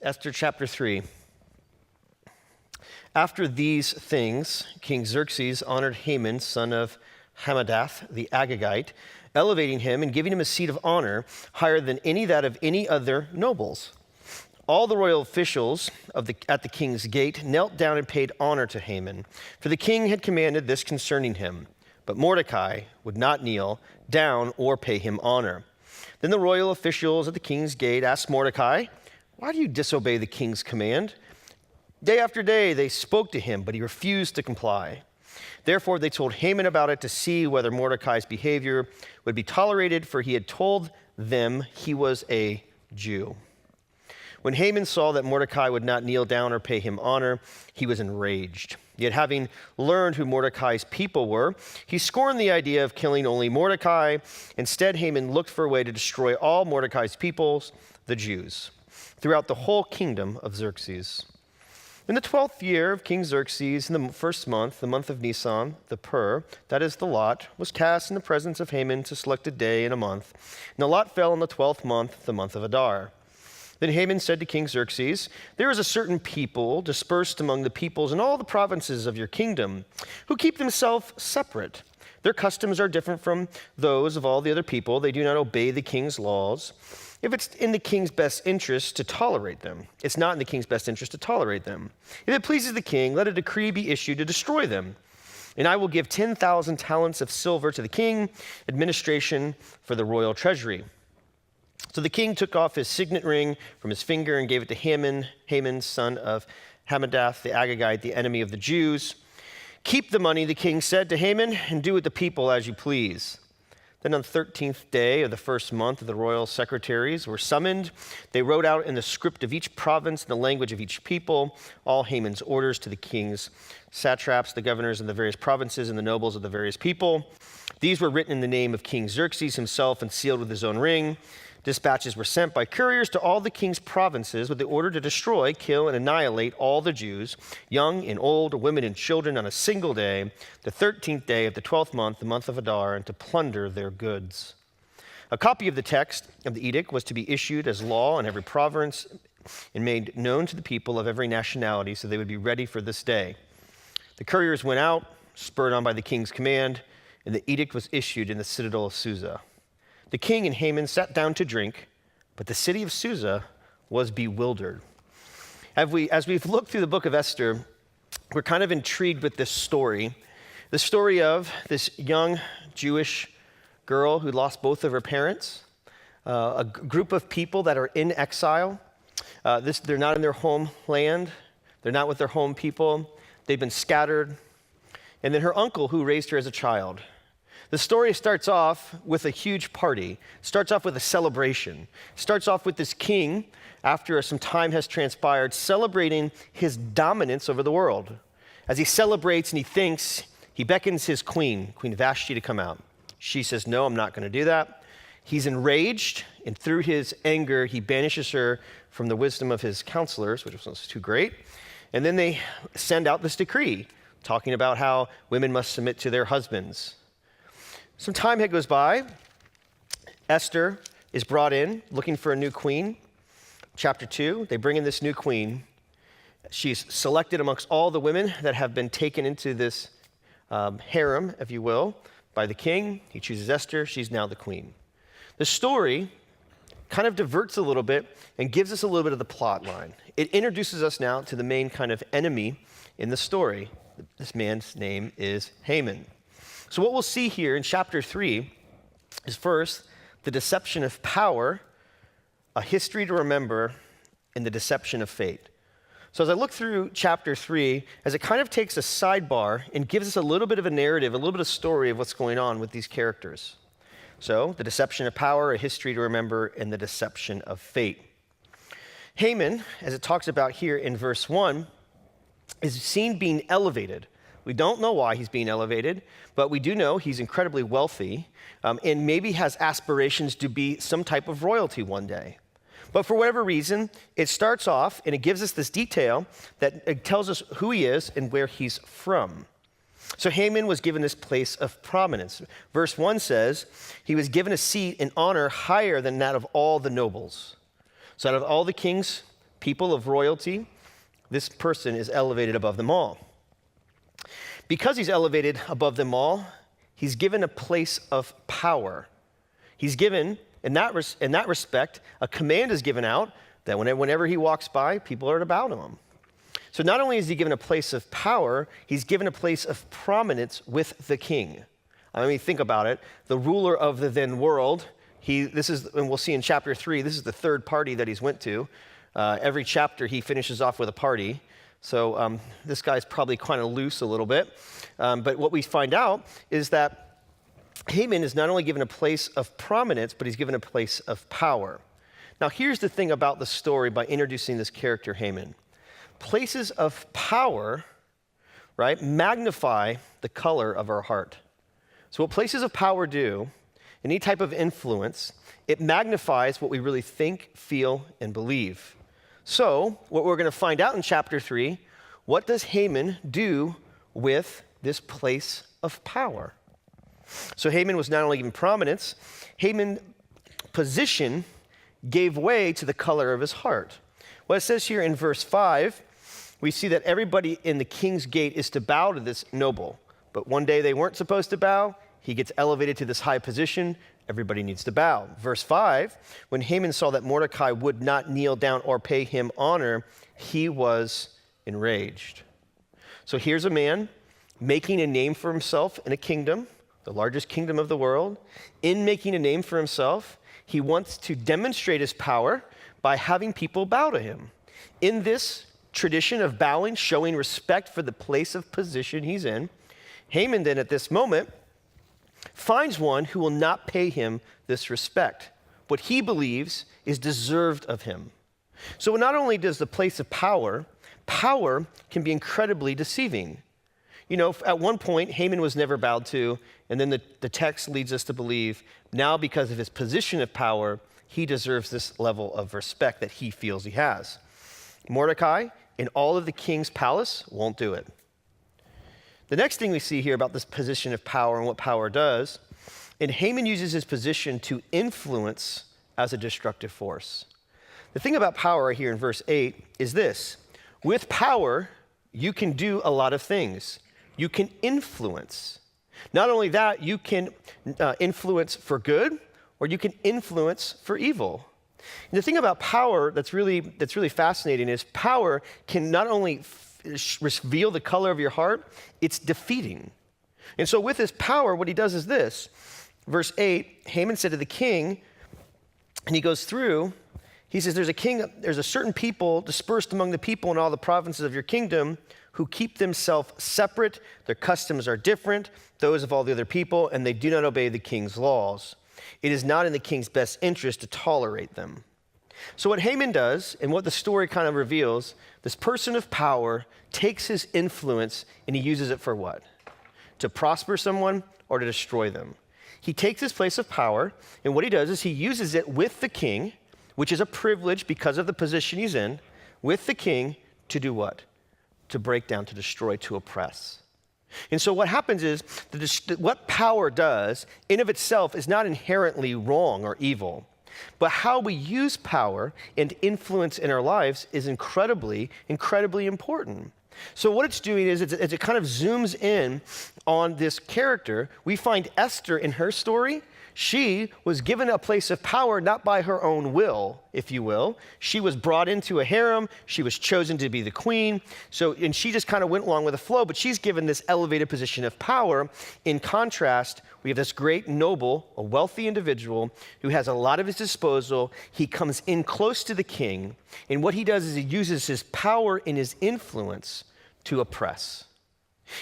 Esther chapter 3. After these things, King Xerxes honored Haman, son of Hammedatha, the Agagite, elevating him and giving him a seat of honor higher than that of any other nobles. All the royal officials at the king's gate knelt down and paid honor to Haman, for the king had commanded this concerning him. But Mordecai would not kneel down or pay him honor. Then the royal officials at the king's gate asked Mordecai, "Why do you disobey the king's command?" Day after day they spoke to him, but he refused to comply. Therefore they told Haman about it to see whether Mordecai's behavior would be tolerated, for he had told them he was a Jew. When Haman saw that Mordecai would not kneel down or pay him honor, he was enraged. Yet having learned who Mordecai's people were, he scorned the idea of killing only Mordecai. Instead, Haman looked for a way to destroy all Mordecai's peoples, the Jews, throughout the whole kingdom of Xerxes. In the 12th year of King Xerxes, in the first month, the month of Nisan, the pur, that is the lot, was cast in the presence of Haman to select a day and a month. And the lot fell in the 12th month, the month of Adar. Then Haman said to King Xerxes, "There is a certain people dispersed among the peoples in all the provinces of your kingdom, who keep themselves separate. Their customs are different from those of all the other people. They do not obey the king's laws. If it's in the king's best interest to tolerate them, it's not in the king's best interest to tolerate them. If it pleases the king, let a decree be issued to destroy them. And I will give 10,000 talents of silver to the king, administration for the royal treasury." So the king took off his signet ring from his finger and gave it to Haman, son of Hammedatha, the Agagite, the enemy of the Jews. "Keep the money," the king said to Haman, "and do with the people as you please." Then on the 13th day of the first month, the royal secretaries were summoned. They wrote out in the script of each province and the language of each people all Haman's orders to the king's satraps, the governors of the various provinces, and the nobles of the various people. These were written in the name of King Xerxes himself and sealed with his own ring. Dispatches were sent by couriers to all the king's provinces with the order to destroy, kill, and annihilate all the Jews, young and old, women and children, on a single day, the 13th day of the 12th month, the month of Adar, and to plunder their goods. A copy of the text of the edict was to be issued as law in every province and made known to the people of every nationality, so they would be ready for this day. The couriers went out, spurred on by the king's command, and the edict was issued in the citadel of Susa. The king and Haman sat down to drink, but the city of Susa was bewildered. As we've looked through the book of Esther, we're kind of intrigued with this story. The story of this young Jewish girl who lost both of her parents, a group of people that are in exile. They're not in their homeland. They're not with their home people. They've been scattered. And then her uncle who raised her as a child. The story starts off with a huge party, starts off with a celebration, starts off with this king, after some time has transpired, celebrating his dominance over the world. As he celebrates and he thinks, he beckons his Queen Vashti, to come out. She says, "No, I'm not going to do that." He's enraged, and through his anger, he banishes her from the wisdom of his counselors, which was too great. And then they send out this decree, talking about how women must submit to their husbands. Some time goes by. Esther is brought in looking for a new queen. Chapter 2, they bring in this new queen. She's selected amongst all the women that have been taken into this harem, if you will, by the king. He chooses Esther. She's now the queen. The story kind of diverts a little bit and gives us a little bit of the plot line. It introduces us now to the main kind of enemy in the story. This man's name is Haman. So what we'll see here in chapter 3 is first the deception of power, a history to remember, and the deception of fate. So as I look through chapter 3, as it kind of takes a sidebar and gives us a little bit of a narrative, a little bit of story of what's going on with these characters. So the deception of power, a history to remember, and the deception of fate. Haman, as it talks about here in verse 1, is seen being elevated. We don't know why he's being elevated, but we do know he's incredibly wealthy and maybe has aspirations to be some type of royalty one day. But for whatever reason, it starts off and it gives us this detail that it tells us who he is and where he's from. So Haman was given this place of prominence. Verse 1 says, he was given a seat in honor higher than that of all the nobles. So out of all the king's people of royalty, this person is elevated above them all. Because he's elevated above them all, he's given a place of power. He's given, in that respect, a command is given out that whenever he walks by, people are to bow to him. So not only is he given a place of power, he's given a place of prominence with the king. I mean, think about it. The ruler of the then world, and we'll see in chapter 3, this is the third party that he's went to. Every chapter he finishes off with a party. So this guy's probably kind of loose a little bit. But what we find out is that Haman is not only given a place of prominence, but he's given a place of power. Now, here's the thing about the story by introducing this character, Haman. Places of power, right, magnify the color of our heart. So what places of power do, any type of influence, it magnifies what we really think, feel, and believe. So what we're going to find out in chapter 3, what does Haman do with this place of power? So Haman was not only given prominence, Haman's position gave way to the color of his heart. What it says here in verse 5, we see that everybody in the king's gate is to bow to this noble. But one day they weren't supposed to bow. He gets elevated to this high position. Everybody needs to bow. Verse 5, when Haman saw that Mordecai would not kneel down or pay him honor, he was enraged. So here's a man making a name for himself in a kingdom, the largest kingdom of the world. In making a name for himself, he wants to demonstrate his power by having people bow to him. In this tradition of bowing, showing respect for the place of position he's in, Haman then at this moment finds one who will not pay him this respect, what he believes is deserved of him. So not only does the place of power can be incredibly deceiving. You know, at one point, Haman was never bowed to, and then the text leads us to believe now because of his position of power, he deserves this level of respect that he feels he has. Mordecai, in all of the king's palace, won't do it. The next thing we see here about this position of power and what power does, and Haman uses his position to influence as a destructive force. The thing about power here in verse 8 is this. With power, you can do a lot of things. You can influence. Not only that, you can influence for good, or you can influence for evil. And the thing about power that's really fascinating is power can not only reveal the color of your heart, it's defeating. And so with his power, what he does is this. Verse 8, Haman said to the king, and he goes through, he says, there's a certain people dispersed among the people in all the provinces of your kingdom who keep themselves separate. Their customs are different, those of all the other people, and they do not obey the king's laws. It is not in the king's best interest to tolerate them. So what Haman does, and what the story kind of reveals, this person of power takes his influence and he uses it for what? To prosper someone or to destroy them. He takes his place of power, and what he does is he uses it with the king, which is a privilege because of the position he's in, with the king to do what? To break down, to destroy, to oppress. And so what happens is, what power does in of itself is not inherently wrong or evil, but how we use power and influence in our lives is incredibly, incredibly important. So what it's doing is it kind of zooms in on this character. We find Esther in her story. She was given a place of power not by her own will, if you will. She was brought into a harem. She was chosen to be the queen. And she just kind of went along with the flow, but she's given this elevated position of power. In contrast, we have this great noble, a wealthy individual who has a lot at his disposal. He comes in close to the king, and what he does is he uses his power and his influence to oppress.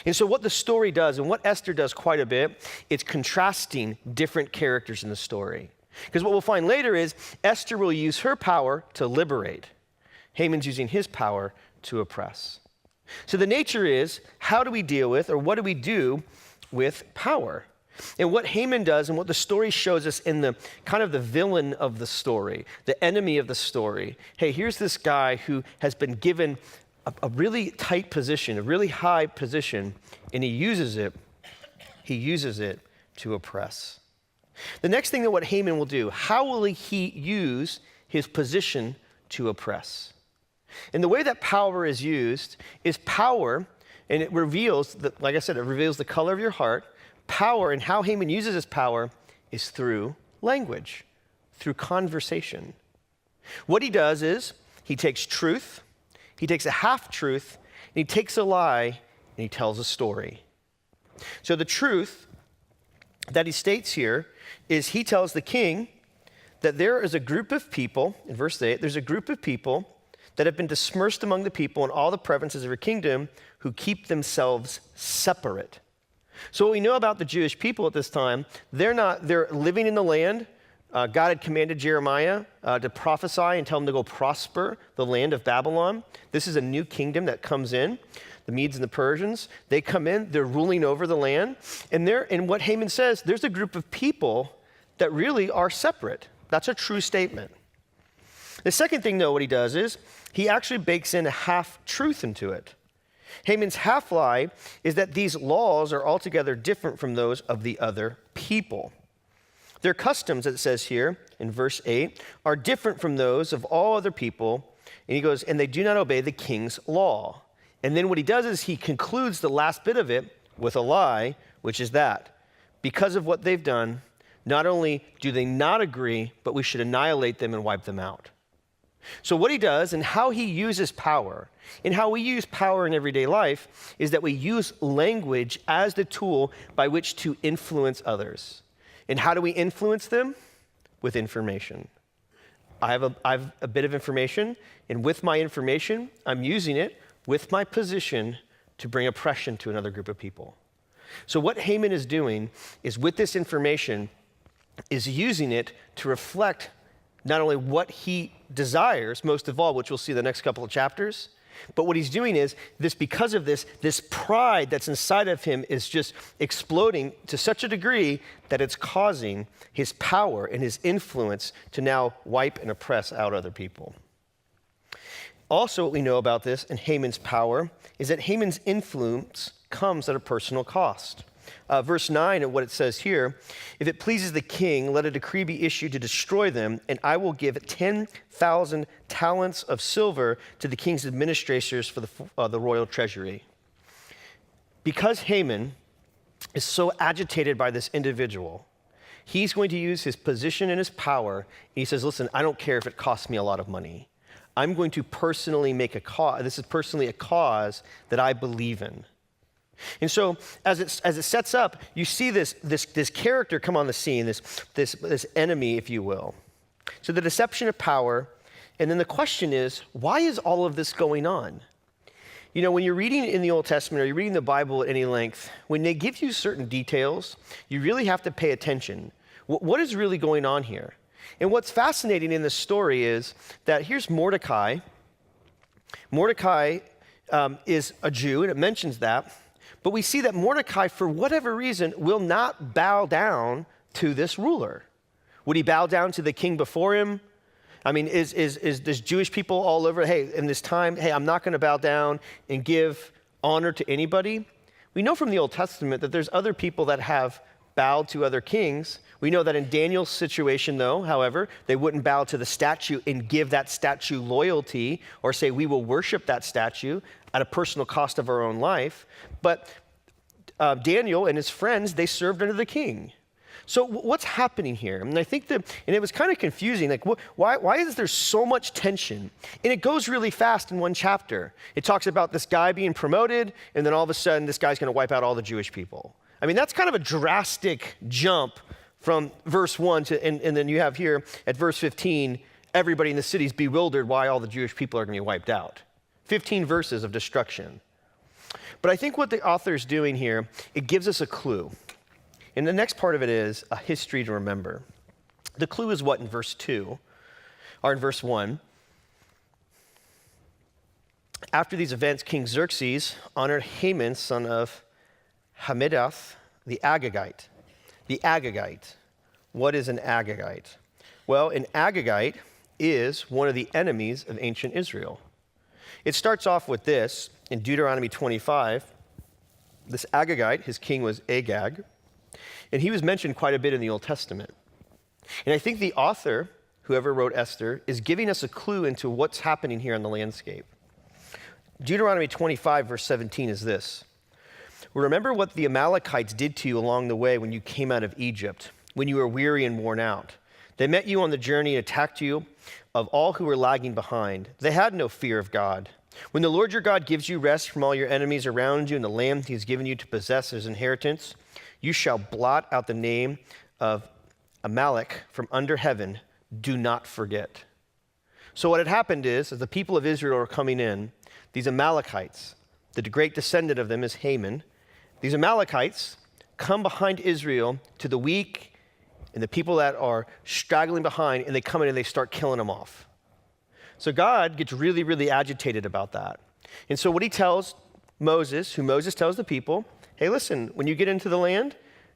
And so what the story does, and what Esther does quite a bit, it's contrasting different characters in the story. Because what we'll find later is Esther will use her power to liberate. Haman's using his power to oppress. So the nature is, how do we deal with, or what do we do with power? And what Haman does, and what the story shows us in the kind of the villain of the story, the enemy of the story. Hey, here's this guy who has been given a really tight position, a really high position, and he uses it to oppress. The next thing that what Haman will do, how will he use his position to oppress? And the way that power is used is power, and it reveals, like I said, it reveals the color of your heart. Power, and how Haman uses his power is through language, through conversation. What he does is he takes truth, he takes a half-truth, and he takes a lie, and he tells a story. So the truth that he states here is he tells the king that there is a group of people, in verse 8, there's a group of people that have been dispersed among the people in all the provinces of your kingdom who keep themselves separate. So what we know about the Jewish people at this time, they're living in the land. God had commanded Jeremiah to prophesy and tell them to go prosper the land of Babylon. This is a new kingdom that comes in. The Medes and the Persians, they come in, they're ruling over the land. And what Haman says, there's a group of people that really are separate. That's a true statement. The second thing, though, what he does is he actually bakes in a half-truth into it. Haman's half-lie is that these laws are altogether different from those of the other people. Their customs, it says here in verse 8, are different from those of all other people. And he goes, and they do not obey the king's law. And then what he does is he concludes the last bit of it with a lie, which is that because of what they've done, not only do they not agree, but we should annihilate them and wipe them out. So what he does and how he uses power, and how we use power in everyday life, is that we use language as the tool by which to influence others. And how do we influence them? With information. I have a bit of information, and with my information, I'm using it with my position to bring oppression to another group of people. So what Haman is doing is with this information, is using it to reflect not only what he desires, most of all, which we'll see the next couple of chapters, but what he's doing is because of this pride that's inside of him is just exploding to such a degree that it's causing his power and his influence to now wipe and oppress out other people. Also, what we know about this and Haman's power is that Haman's influence comes at a personal cost. Verse 9 of what it says here, if it pleases the king, let a decree be issued to destroy them, and I will give 10,000 talents of silver to the king's administrators for the royal treasury. Because Haman is so agitated by this individual, he's going to use his position and his power. And he says, listen, I don't care if it costs me a lot of money. I'm going to personally make a cause. This is personally a cause that I believe in. And so as it sets up, you see this character come on the scene, this enemy, if you will. So the deception of power, and then the question is, why is all of this going on? You know, when you're reading in the Old Testament or you're reading the Bible at any length, when they give you certain details, you really have to pay attention. What is really going on here? And what's fascinating in this story is that here's Mordecai. Mordecai is a Jew, and it mentions that. But we see that Mordecai, for whatever reason, will not bow down to this ruler. Would he bow down to the king before him? I mean, is there's Jewish people all over, hey, in this time, hey, I'm not going to bow down and give honor to anybody? We know from the Old Testament that there's other people that have bowed to other kings. We know that in Daniel's situation, though, however, they wouldn't bow to the statue and give that statue loyalty or say, we will worship that statue at a personal cost of our own life. But Daniel and his friends, they served under the king. So what's happening here? And I think and it was kind of confusing, like why is there so much tension? And it goes really fast in one chapter. It talks about this guy being promoted, and then all of a sudden this guy's going to wipe out all the Jewish people. I mean, that's kind of a drastic jump from verse 1 to, and then you have here at verse 15, everybody in the city is bewildered why all the Jewish people are going to be wiped out. 15 verses of destruction. But I think what the author is doing here, it gives us a clue. And the next part of it is a history to remember. The clue is what in verse 2, or in verse 1. After these events, King Xerxes honored Haman, son of Hammedatha, the Agagite. The Agagite. What is an Agagite? Well, an Agagite is one of the enemies of ancient Israel. It starts off with this in Deuteronomy 25. This Agagite, his king was Agag, and he was mentioned quite a bit in the Old Testament. And I think the author whoever wrote Esther, is giving us a clue into what's happening here on the landscape. Deuteronomy 25, verse 17 is this. Remember what the Amalekites did to you along the way when you came out of Egypt, when you were weary and worn out. They met you on the journey and attacked you of all who were lagging behind. They had no fear of God. When the Lord your God gives you rest from all your enemies around you and the land he has given you to possess as inheritance, you shall blot out the name of Amalek from under heaven. Do not forget. So what had happened is, as the people of Israel were coming in, these Amalekites, the great descendant of them is Haman, these Amalekites come behind Israel to the weak and the people that are straggling behind, and they come in and they start killing them off. So God gets really, really agitated about that. And so what he tells Moses, who Moses tells the people, hey, listen, when you get into the land,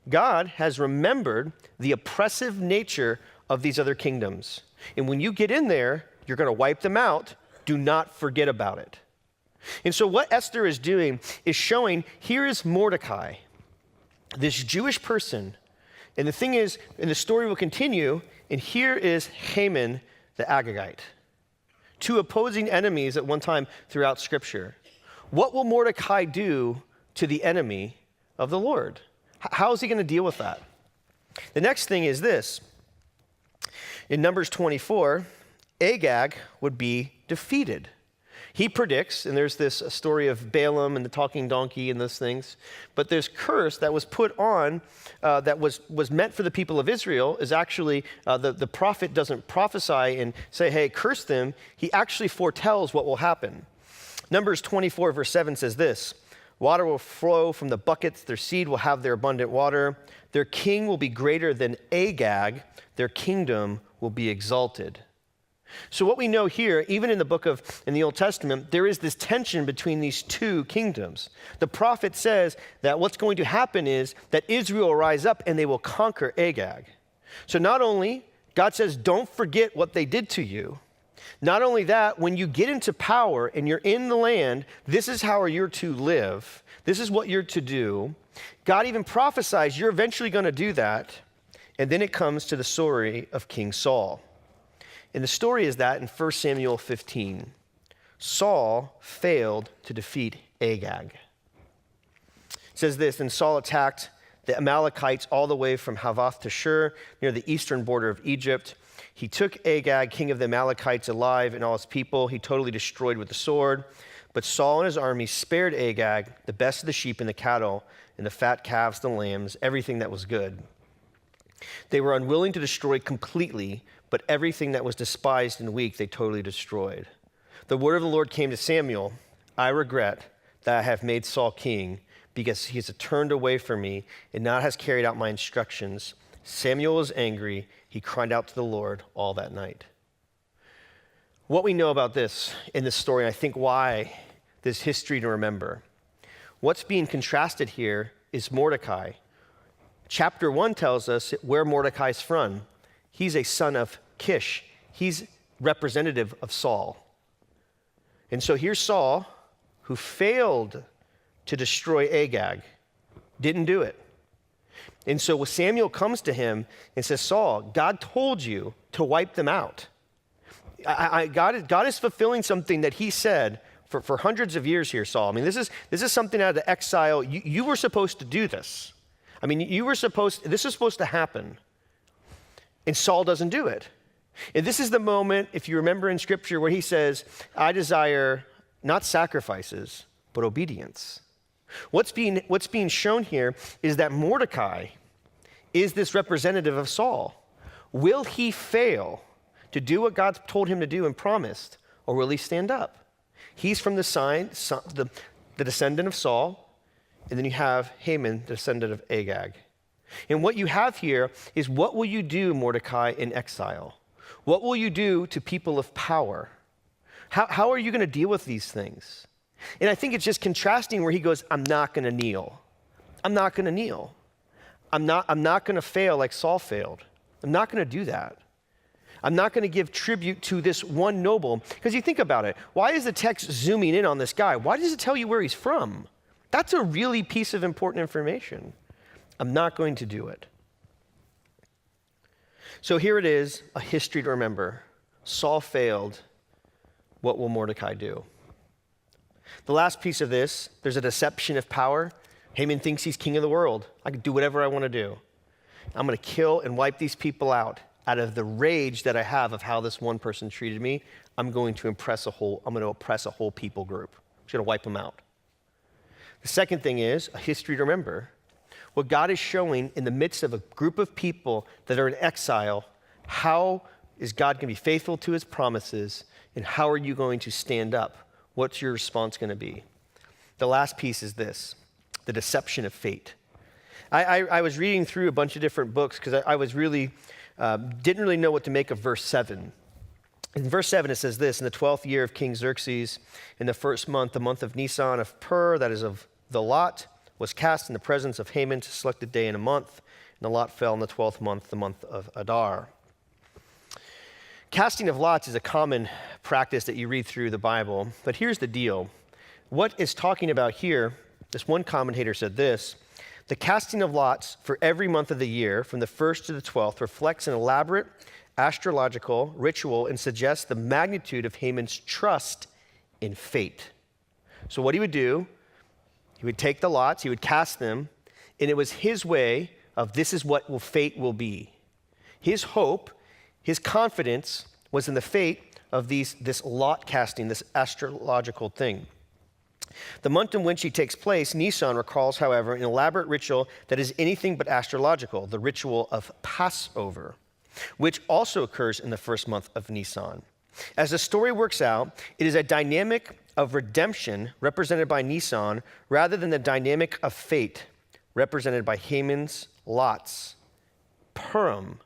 God has remembered the oppressive nature of these other kingdoms. And when you get in there, you're going to wipe them out. Do not forget about it. And so what Esther is doing is showing, here is Mordecai, this Jewish person. And the thing is, and the story will continue, and here is Haman the Agagite. Two opposing enemies at one time throughout Scripture. What will Mordecai do to the enemy of the Lord? How is he going to deal with that? The next thing is this. In Numbers 24, Agag would be defeated. He predicts, and there's this story of Balaam and the talking donkey and those things, but this curse that was put on, that was meant for the people of Israel, is actually, the prophet doesn't prophesy and say, hey, curse them. He actually foretells what will happen. Numbers 24, verse 7 says this, water will flow from the buckets, their seed will have their abundant water, their king will be greater than Agag, their kingdom will be exalted. So what we know here, even in the Old Testament, there is this tension between these two kingdoms. The prophet says that what's going to happen is that Israel will rise up and they will conquer Agag. So not only, God says, don't forget what they did to you. Not only that, when you get into power and you're in the land, this is how you're to live. This is what you're to do. God even prophesies you're eventually going to do that. And then it comes to the story of King Saul. And the story is that in 1 Samuel 15, Saul failed to defeat Agag. It says this, and Saul attacked the Amalekites all the way from Havoth to Shur, near the eastern border of Egypt. He took Agag, king of the Amalekites, alive and all his people. He totally destroyed with the sword. But Saul and his army spared Agag, the best of the sheep and the cattle, and the fat calves, the lambs, everything that was good. They were unwilling to destroy completely, but everything that was despised and weak, they totally destroyed. The word of the Lord came to Samuel, I regret that I have made Saul king, because he has turned away from me and now has carried out my instructions. Samuel was angry. He cried out to the Lord all that night. What we know about this in this story, I think why this history to remember. What's being contrasted here is Mordecai. Chapter 1 tells us where Mordecai's from. He's a son of Kish. He's representative of Saul. And so here's Saul, who failed to destroy Agag, didn't do it. And so when Samuel comes to him and says, Saul, God told you to wipe them out. God is fulfilling something that he said for hundreds of years here, Saul. I mean, this is something out of the exile. You were supposed to do this. I mean, this is supposed to happen. And Saul doesn't do it. And this is the moment, if you remember in Scripture, where he says, I desire not sacrifices, but obedience. What's being shown here is that Mordecai is this representative of Saul. Will he fail to do what God told him to do and promised, or will he stand up? He's from the descendant of Saul, and then you have Haman, the descendant of Agag. And what you have here is, what will you do, Mordecai, in exile? What will you do to people of power? How are you going to deal with these things? And I think it's just contrasting where he goes, I'm not going to kneel. I'm not going to kneel. I'm not going to fail like Saul failed. I'm not going to do that. I'm not going to give tribute to this one noble. Because you think about it, why is the text zooming in on this guy? Why does it tell you where he's from? That's a really piece of important information. I'm not going to do it. So here it is, a history to remember. Saul failed. What will Mordecai do? The last piece of this, there's a deception of power. Haman thinks he's king of the world. I can do whatever I want to do. I'm going to kill and wipe these people out of the rage that I have of how this one person treated me. I'm going to oppress a whole people group. I'm just going to wipe them out. The second thing is a history to remember. What God is showing in the midst of a group of people that are in exile, how is God going to be faithful to his promises, and how are you going to stand up? What's your response going to be? The last piece is this, the deception of fate. I was reading through a bunch of different books because I was really, didn't really know what to make of verse 7. In verse 7, it says this, in the 12th year of King Xerxes, in the first month, the month of Nisan of Pur, that is of the lot, was cast in the presence of Haman to select a day in a month, and the lot fell in the 12th month, the month of Adar. Casting of lots is a common practice that you read through the Bible, but here's the deal. What it's talking about here, this one commentator said this, the casting of lots for every month of the year, from the 1st to the 12th, reflects an elaborate astrological ritual and suggests the magnitude of Haman's trust in fate. So what he would do, he would take the lots, he would cast them, and it was his way of this is what fate will be. His hope, his confidence was in the fate of this lot casting, this astrological thing. The month in which he takes place, Nisan, recalls, however, an elaborate ritual that is anything but astrological, the ritual of Passover, which also occurs in the first month of Nisan. As the story works out, it is a dynamic of redemption represented by Nisan rather than the dynamic of fate represented by Haman's lots. Purim,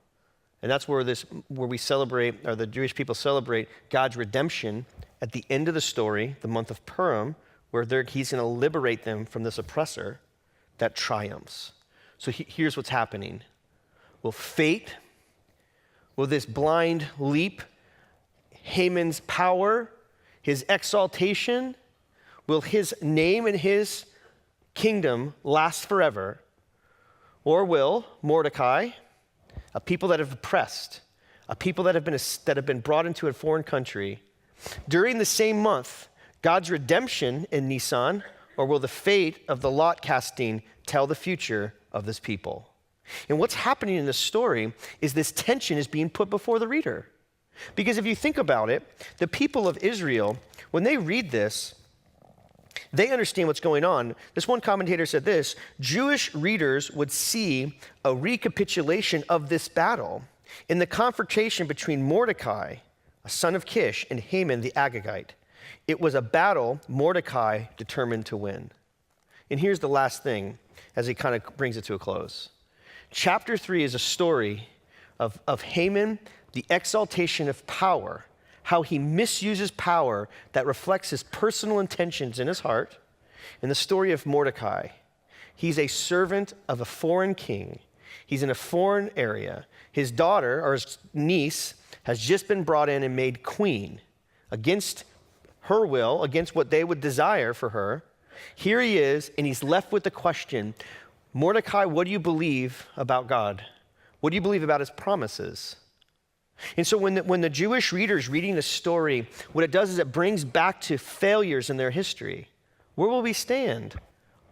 and that's where we celebrate, or the Jewish people celebrate God's redemption at the end of the story, the month of Purim, where he's going to liberate them from this oppressor that triumphs. So here's what's happening. Will this blind leap, Haman's power, his exaltation, will his name and his kingdom last forever? Or will Mordecai, a people that have oppressed, a people that have been brought into a foreign country, during the same month, God's redemption in Nisan, or will the fate of the lot casting tell the future of this people? And what's happening in this story is this tension is being put before the reader. Because if you think about it, the people of Israel, when they read this, they understand what's going on. This one commentator said this, Jewish readers would see a recapitulation of this battle in the confrontation between Mordecai, a son of Kish, and Haman the Agagite. It was a battle Mordecai determined to win. And here's the last thing as he kind of brings it to a close. Chapter 3 is a story of Haman, the exaltation of power, how he misuses power that reflects his personal intentions in his heart. In the story of Mordecai, he's a servant of a foreign king. He's in a foreign area. His daughter, or his niece, has just been brought in and made queen against her will, against what they would desire for her. Here he is, and he's left with the question, Mordecai, what do you believe about God? What do you believe about his promises? And so when the Jewish reader's reading the story, what it does is it brings back to failures in their history. Where will we stand?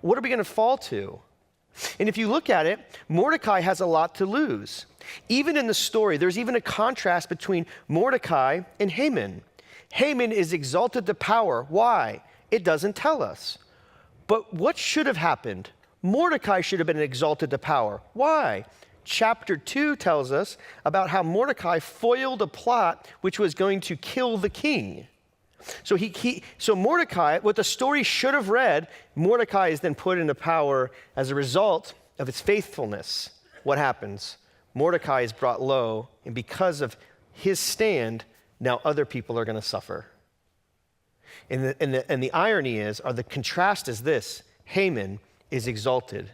What are we going to fall to? And if you look at it, Mordecai has a lot to lose. Even in the story, there's even a contrast between Mordecai and Haman. Haman is exalted to power. Why? It doesn't tell us. But what should have happened? Mordecai should have been exalted to power. Why? Chapter 2 tells us about how Mordecai foiled a plot which was going to kill the king. So Mordecai, what the story should have read, Mordecai is then put into power as a result of his faithfulness. What happens? Mordecai is brought low, and because of his stand, now other people are going to suffer. And the irony is, or the contrast is this, Haman is exalted.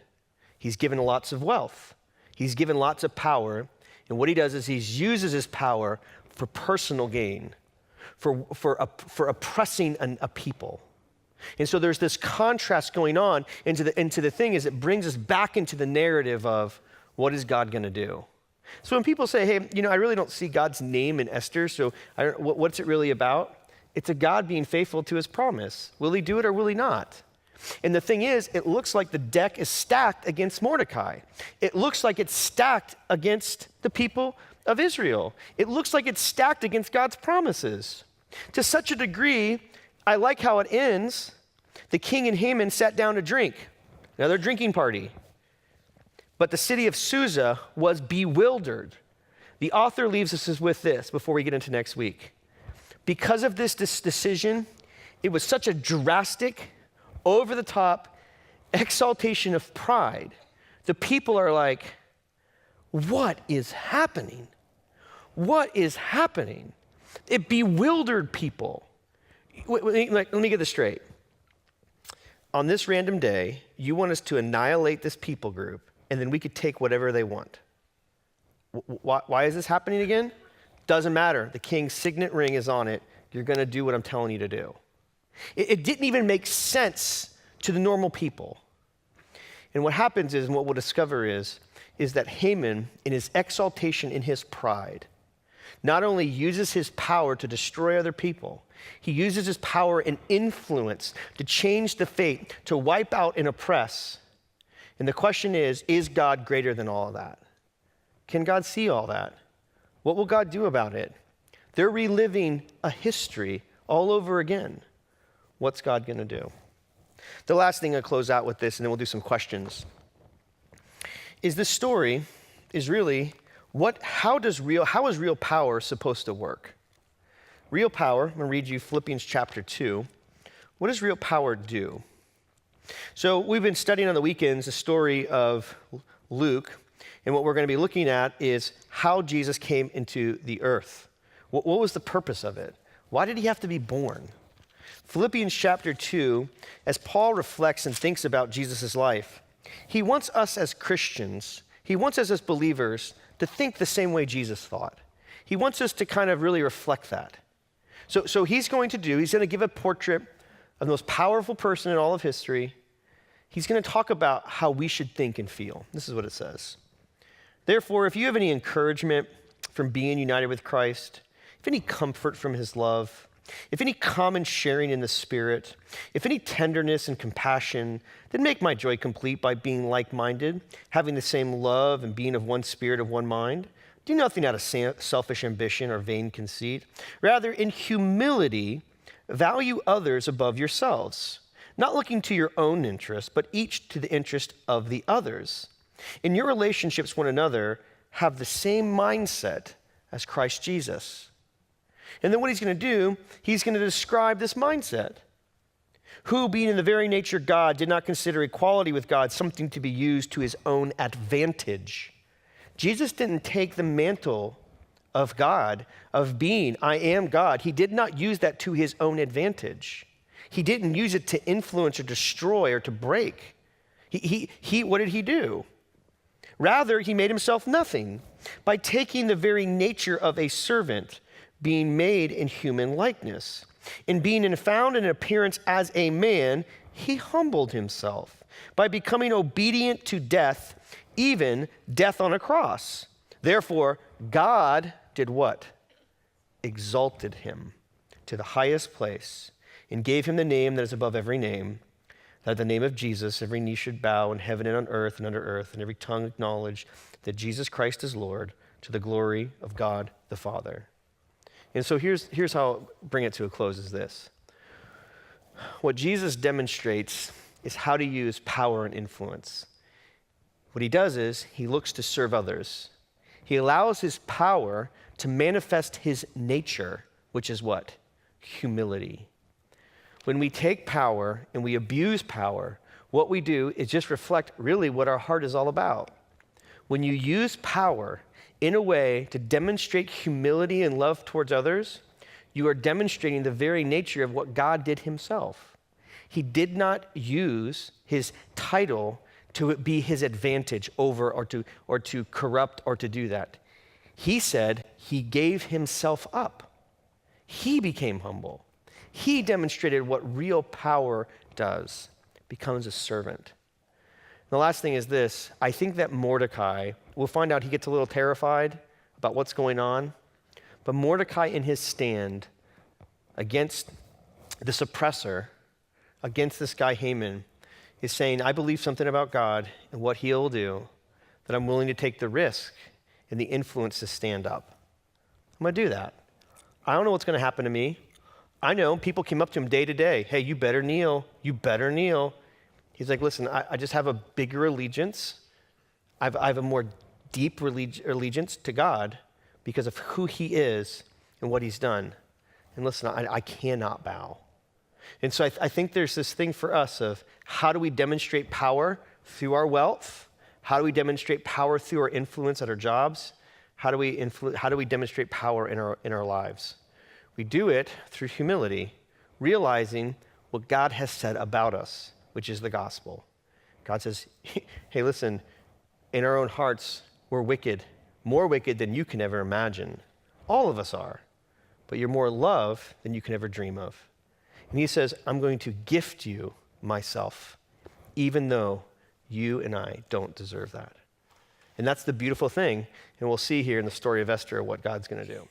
He's given lots of wealth. He's given lots of power. And what he does is he uses his power for personal gain, for oppressing a people. And so there's this contrast going on into the thing is it brings us back into the narrative of what is God going to do? So when people say, hey, I really don't see God's name in Esther, so what's it really about? It's a God being faithful to his promise. Will he do it or will he not? And the thing is, it looks like the deck is stacked against Mordecai. It looks like it's stacked against the people of Israel. It looks like it's stacked against God's promises. To such a degree, I like how it ends. The king and Haman sat down to drink, another drinking party. But the city of Susa was bewildered. The author leaves us with this before we get into next week. Because of this decision, it was such a drastic, over-the-top exaltation of pride. The people are like, what is happening? What is happening? It bewildered people. Let me get this straight. On this random day, you want us to annihilate this people group, and then we could take whatever they want. Why is this happening again? Doesn't matter. The king's signet ring is on it. You're going to do what I'm telling you to do. It didn't even make sense to the normal people. And what happens is, and what we'll discover is that Haman, in his exaltation, in his pride, not only uses his power to destroy other people, he uses his power and influence to change the fate, to wipe out and oppress. And the question is God greater than all of that? Can God see all that? What will God do about it? They're reliving a history all over again. What's God going to do? The last thing I'll close out with this, and then we'll do some questions, is this story is really how is real power supposed to work? Real power, I'm going to read you Philippians chapter 2. What does real power do? So we've been studying on the weekends the story of Luke, and what we're going to be looking at is how Jesus came into the earth. What was the purpose of it? Why did he have to be born? Philippians chapter 2, as Paul reflects and thinks about Jesus' life, he wants us as Christians, he wants us as believers to think the same way Jesus thought. He wants us to kind of really reflect that. So he's going to give a portrait of the most powerful person in all of history. He's going to talk about how we should think and feel. This is what it says. Therefore, if you have any encouragement from being united with Christ, if any comfort from his love, if any common sharing in the Spirit, if any tenderness and compassion, then make my joy complete by being like-minded, having the same love and being of one spirit, of one mind. Do nothing out of selfish ambition or vain conceit. Rather, in humility, value others above yourselves, not looking to your own interest, but each to the interest of the others. In your relationships one another, have the same mindset as Christ Jesus. And then what he's going to do, he's going to describe this mindset. Who, being in the very nature God, did not consider equality with God something to be used to his own advantage. Jesus didn't take the mantle of God, of being, I am God. He did not use that to his own advantage. He didn't use it to influence or destroy or to break. What did he do? Rather, he made himself nothing by taking the very nature of a servant, being made in human likeness. And being found in appearance as a man, he humbled himself by becoming obedient to death, even death on a cross. Therefore, God did what? Exalted him to the highest place and gave him the name that is above every name, that at the name of Jesus, every knee should bow in heaven and on earth and under earth, and every tongue acknowledge that Jesus Christ is Lord, to the glory of God the Father. And so here's how I'll bring it to a close is this. What Jesus demonstrates is how to use power and influence. What he does is he looks to serve others. He allows his power to manifest his nature, which is what? Humility. When we take power and we abuse power, what we do is just reflect really what our heart is all about. When you use power in a way to demonstrate humility and love towards others, you are demonstrating the very nature of what God did himself. He did not use his title to be his advantage over or to corrupt or to do that. He said he gave himself up. He became humble. He demonstrated what real power does, becomes a servant. The last thing is this. I think that Mordecai, we'll find out he gets a little terrified about what's going on, but Mordecai in his stand against this oppressor, against this guy Haman, is saying, I believe something about God and what he'll do, that I'm willing to take the risk and the influence to stand up. I'm going to do that. I don't know what's going to happen to me. I know people came up to him day to day. Hey, you better kneel. You better kneel. He's like, listen, I just have a bigger allegiance. I have a more deep allegiance to God because of who he is and what he's done. And listen, I cannot bow. And so I think there's this thing for us of how do we demonstrate power through our wealth? How do we demonstrate power through our influence at our jobs? How do we demonstrate power in our lives? We do it through humility, realizing what God has said about us, which is the gospel. God says, hey, listen, in our own hearts, we're wicked, more wicked than you can ever imagine. All of us are, but you're more loved than you can ever dream of. And he says, I'm going to gift you myself, even though you and I don't deserve that. And that's the beautiful thing, and we'll see here in the story of Esther what God's going to do.